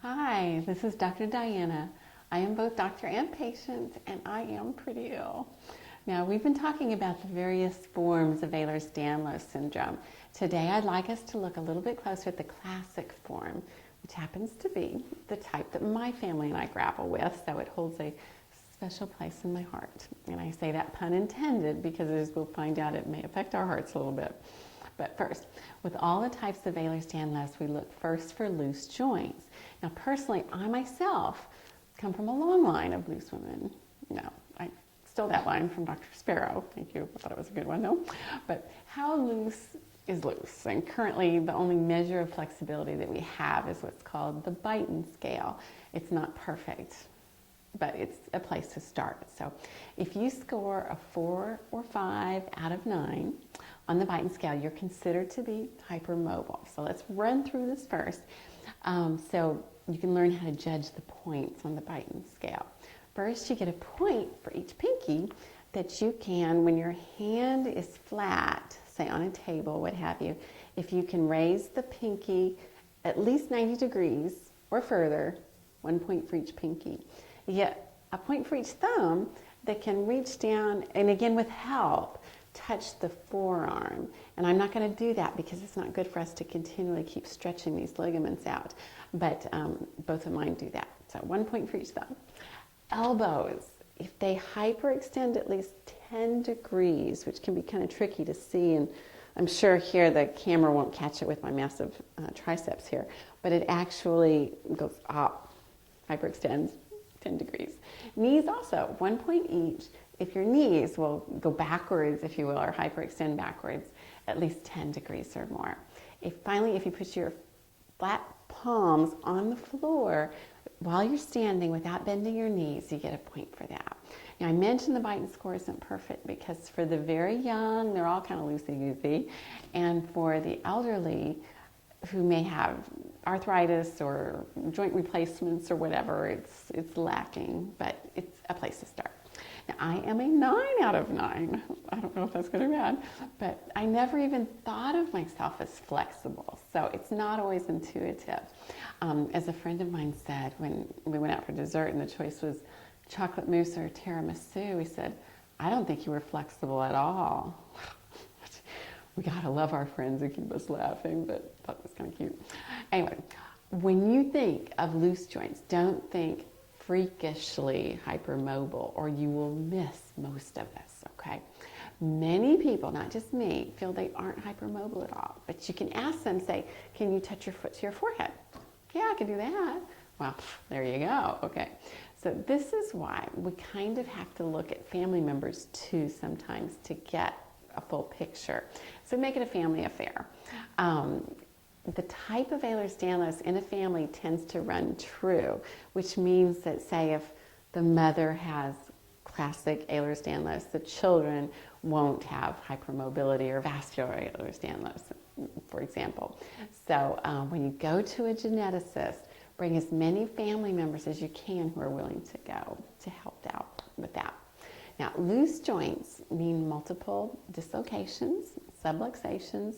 Hi, this is Dr. Diana. I am both doctor and patient, and I am pretty ill. Now, we've been talking about the various forms of Ehlers-Danlos syndrome. Today, I'd like us to look a little bit closer at the classic form, which happens to be the type that my family and I grapple with, so it holds a special place in my heart. And I say that pun intended because, as we'll find out, it may affect our hearts a little bit. But first, with all the types of Ehlers-Danlos, we look first for loose joints. Now, personally, I myself come from a long line of loose women. No, I stole that line from Dr. Sparrow. Thank you. I thought it was a good one, though. But how loose is loose? And currently, the only measure of flexibility that we have is what's called the Beighton scale. It's not perfect, but it's a place to start. So if you score a 4 or 5 out of 9 on the Beighton scale, you're considered to be hypermobile. So let's run through this first so you can learn how to judge the points on the Beighton scale. First, you get a point for each pinky that you can, when your hand is flat, say on a table, what have you, if you can raise the pinky at least 90 degrees or further, 1 point for each pinky. You get a point for each thumb that can reach down, and again with help, touch the forearm. And I'm not going to do that because it's not good for us to continually keep stretching these ligaments out. But both of mine do that. So 1 point for each thumb. Elbows, if they hyperextend at least 10 degrees, which can be kind of tricky to see, and I'm sure here the camera won't catch it with my massive triceps here, but it actually goes up, hyperextends 10 degrees. Knees also, 1 point each. If your knees will go backwards, if you will, or hyperextend backwards, at least 10 degrees or more. Finally, if you put your flat palms on the floor while you're standing without bending your knees, you get a point for that. Now, I mentioned the Beighton score isn't perfect because for the very young, they're all kind of loosey-goosey, and for the elderly who may have arthritis or joint replacements or whatever, it's lacking, but it's a place to start. Now, I am a 9 out of 9. I don't know if that's good or bad, but I never even thought of myself as flexible, so it's not always intuitive. As a friend of mine said when we went out for dessert and the choice was chocolate mousse or tiramisu, he said, "I don't think you were flexible at all." We gotta love our friends who keep us laughing, but I thought it was kind of cute. Anyway, when you think of loose joints, don't think freakishly hypermobile or you will miss most of this, okay? Many people, not just me, feel they aren't hypermobile at all, but you can ask them, say, can you touch your foot to your forehead? Yeah, I can do that. Well, there you go, okay. So this is why we kind of have to look at family members too sometimes to get a full picture. So make it a family affair. The type of Ehlers-Danlos in a family tends to run true, which means that, say, if the mother has classic Ehlers-Danlos, the children won't have hypermobility or vascular Ehlers-Danlos, for example. So when you go to a geneticist, bring as many family members as you can who are willing to go to help out with that. Now, loose joints mean multiple dislocations, subluxations,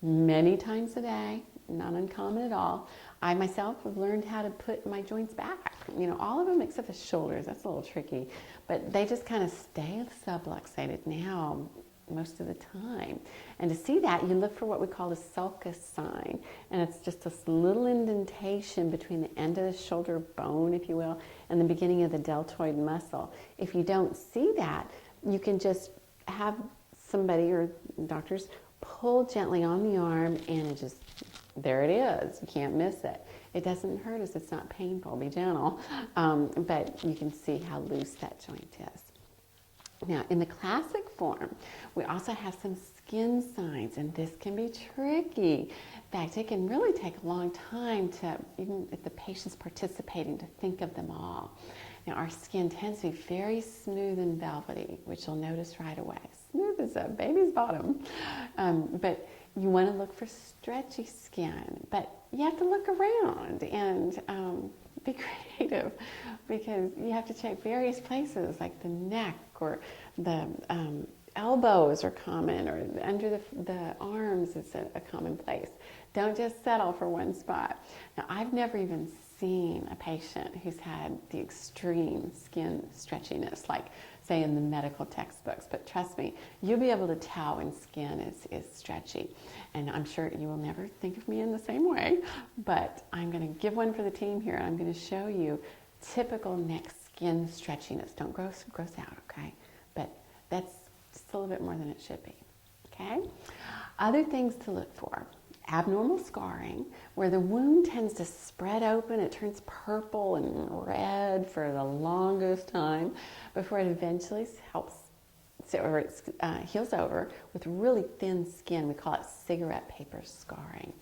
many times a day, not uncommon at all. I myself have learned how to put my joints back. You know, all of them except the shoulders. That's a little tricky, but they just kind of stay subluxated now most of the time. And to see that, you look for what we call the sulcus sign, and it's just this little indentation between the end of the shoulder bone, if you will, and the beginning of the deltoid muscle. If you don't see that, you can just have somebody or doctors pull gently on the arm, and it just, there it is. You can't miss it. It doesn't hurt us. It's not painful. Be gentle. But you can see how loose that joint is. Now, in the classic form, we also have some skin signs, and this can be tricky. In fact, it can really take a long time to, even if the patient's participating, to think of them all. Now, our skin tends to be very smooth and velvety, which you'll notice right away. Smooth as a baby's bottom. But you want to look for stretchy skin, but you have to look around and be creative, because you have to check various places like the neck or the Elbows are common, or under the arms is a common place. Don't just settle for one spot. Now, I've never even seen a patient who's had the extreme skin stretchiness, like say in the medical textbooks, but trust me, you'll be able to tell when skin is stretchy. And I'm sure you will never think of me in the same way, but I'm going to give one for the team here. I'm going to show you typical neck skin stretchiness. Don't gross out, okay? But that's just a little bit more than it should be, okay? Other things to look for: abnormal scarring, where the wound tends to spread open. It turns purple and red for the longest time before it eventually heals over with really thin skin. We call it cigarette paper scarring.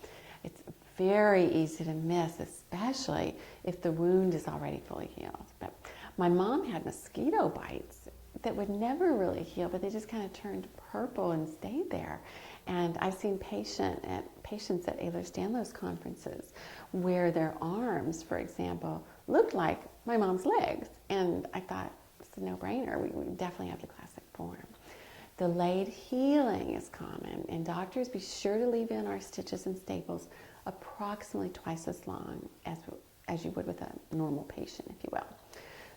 It's very easy to miss, especially if the wound is already fully healed. But my mom had mosquito bites that would never really heal, but they just kind of turned purple and stayed there. And I've seen patients at Ehlers-Danlos conferences where their arms, for example, looked like my mom's legs. And I thought, it's a no-brainer. We definitely have the classic form. Delayed healing is common, and doctors, be sure to leave in our stitches and staples approximately twice as long as you would with a normal patient, if you will.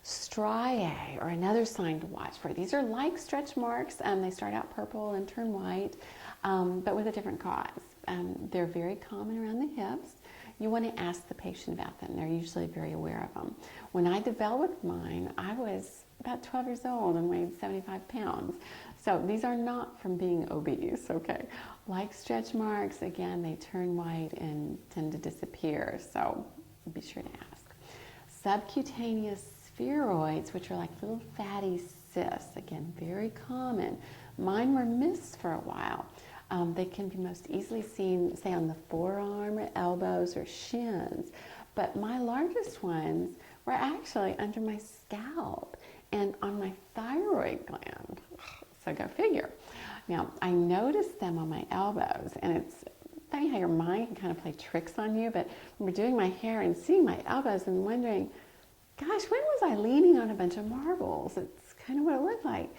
Striae are another sign to watch for. These are like stretch marks. They start out purple and turn white, but with a different cause. They're very common around the hips. You want to ask the patient about them. They're usually very aware of them. When I developed mine, I was about 12 years old and weighed 75 pounds. So these are not from being obese, okay? Like stretch marks, again, they turn white and tend to disappear, so be sure to ask. Subcutaneous spheroids, which are like little fatty cysts, again, very common. Mine were missed for a while. They can be most easily seen, say, on the forearm or elbows or shins. But my largest ones were actually under my scalp and on my thyroid gland. So go figure. Now, I noticed them on my elbows, and it's funny how your mind can kind of play tricks on you, but when we're doing my hair and seeing my elbows and wondering, gosh, when was I leaning on a bunch of marbles? It's kind of what it looked like.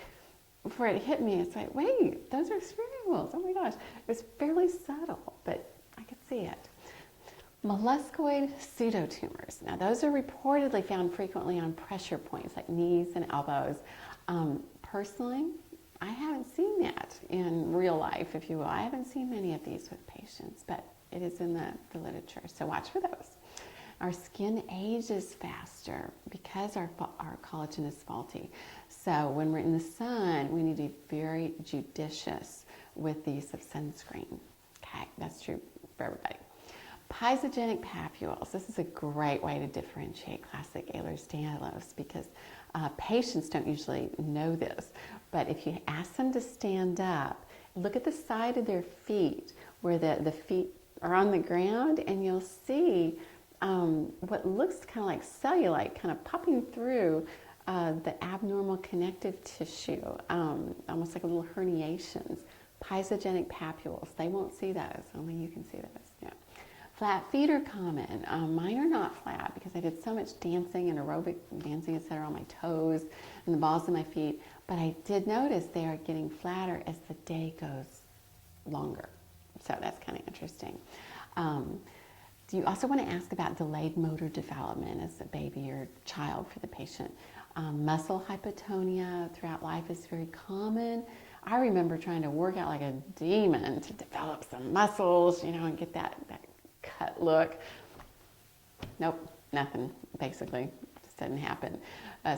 Before it hit me, it's like, wait, those are spherules. Oh my gosh. It was fairly subtle, but I could see it. Molluscoid pseudo tumors. Now, those are reportedly found frequently on pressure points like knees and elbows. Personally, I haven't seen that in real life, if you will. I haven't seen many of these with patients, but it is in the literature, so watch for those. Our skin ages faster because our collagen is faulty. So when we're in the sun, we need to be very judicious with the use of sunscreen. Okay, that's true for everybody. Pysogenic papules. This is a great way to differentiate classic Ehlers-Danlos because patients don't usually know this. But if you ask them to stand up, look at the side of their feet where the feet are on the ground, and you'll see what looks kind of like cellulite kind of popping through the abnormal connective tissue, almost like little herniations. Pysogenic papules, they won't see those, only you can see those. Yeah. Flat feet are common. Mine are not flat because I did so much dancing and aerobic dancing, etc., on my toes and the balls of my feet, but I did notice they are getting flatter as the day goes longer. So that's kind of interesting. You also want to ask about delayed motor development as a baby or child for the patient. Muscle hypotonia throughout life is very common. I remember trying to work out like a demon to develop some muscles, and get that cut look. Nope, nothing, basically. Just didn't happen.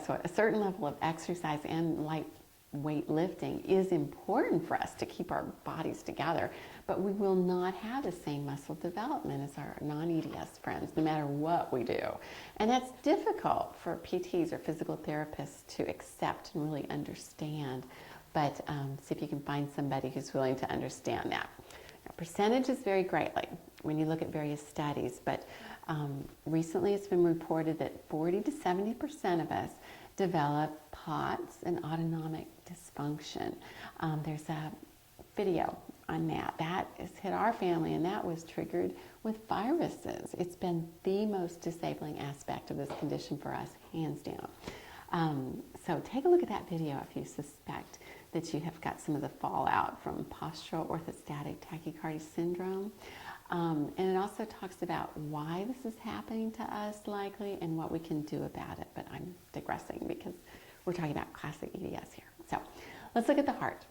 So a certain level of exercise and lightweight lifting is important for us to keep our bodies together, but we will not have the same muscle development as our non-EDS friends, no matter what we do. And that's difficult for PTs or physical therapists to accept and really understand, but see if you can find somebody who's willing to understand that. Now, percentages vary greatly when you look at various studies, but recently it's been reported that 40 to 70% of us develop POTS and autonomic dysfunction. There's a video on that. That has hit our family, and that was triggered with viruses. It's been the most disabling aspect of this condition for us, hands down. So take a look at that video if you suspect that you have got some of the fallout from postural orthostatic tachycardia syndrome. And it also talks about why this is happening to us likely and what we can do about it. But I'm digressing because we're talking about classic EDS here. So let's look at the heart.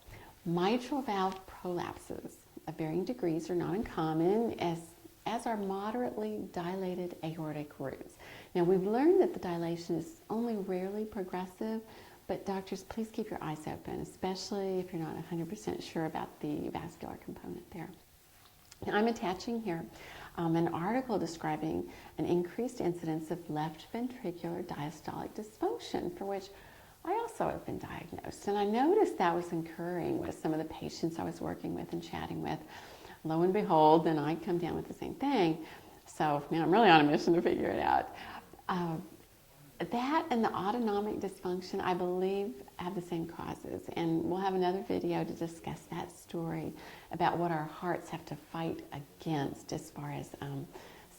Mitral valve prolapses of varying degrees are not uncommon, as are moderately dilated aortic roots. Now, we've learned that the dilation is only rarely progressive, but doctors, please keep your eyes open, especially if you're not 100% sure about the vascular component there. Now, I'm attaching here an article describing an increased incidence of left ventricular diastolic dysfunction, for which I also have been diagnosed. And I noticed that was occurring with some of the patients I was working with and chatting with. Lo and behold, then I come down with the same thing. So, man, I'm really on a mission to figure it out. That and the autonomic dysfunction, I believe, have the same causes. And we'll have another video to discuss that story about what our hearts have to fight against as far as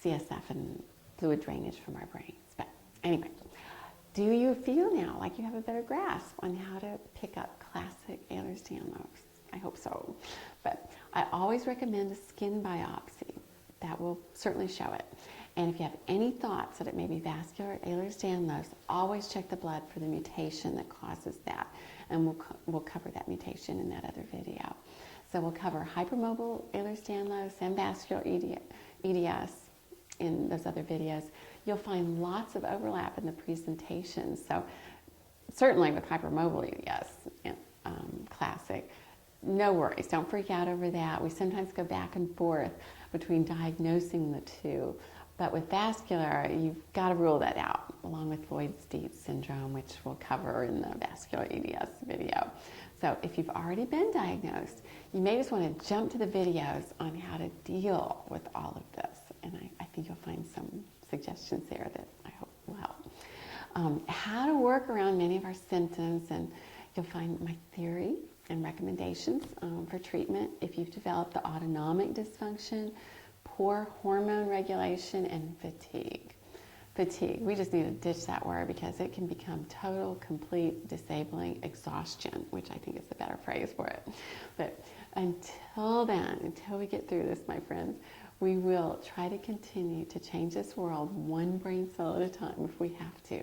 CSF and fluid drainage from our brains. But anyway, do you feel now like you have a better grasp on how to pick up classic Ehlers-Danlos? I hope so. But I always recommend a skin biopsy. That will certainly show it. And if you have any thoughts that it may be vascular Ehlers-Danlos, always check the blood for the mutation that causes that. And we'll cover that mutation in that other video. So we'll cover hypermobile Ehlers-Danlos and vascular EDS in those other videos. You'll find lots of overlap in the presentation. So certainly with hypermobile EDS, classic, no worries. Don't freak out over that. We sometimes go back and forth between diagnosing the two. But with vascular, you've got to rule that out, along with Lloyd-Dietz syndrome, which we'll cover in the vascular EDS video. So if you've already been diagnosed, you may just want to jump to the videos on how to deal with all of this. And I think you'll find some suggestions there that I hope will help. How to work around many of our symptoms, and you'll find my theory and recommendations for treatment if you've developed the autonomic dysfunction, poor hormone regulation, and fatigue. Fatigue, we just need to ditch that word because it can become total, complete, disabling exhaustion, which I think is a better phrase for it. But until then, until we get through this, my friends, we will try to continue to change this world one brain cell at a time if we have to.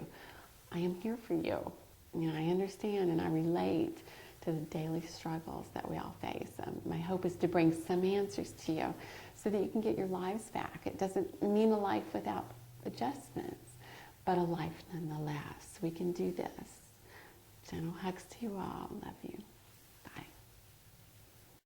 I am here for you. I understand and I relate to the daily struggles that we all face. My hope is to bring some answers to you so that you can get your lives back. It doesn't mean a life without adjustments, but a life nonetheless. We can do this. Gentle hugs to you all. Love you.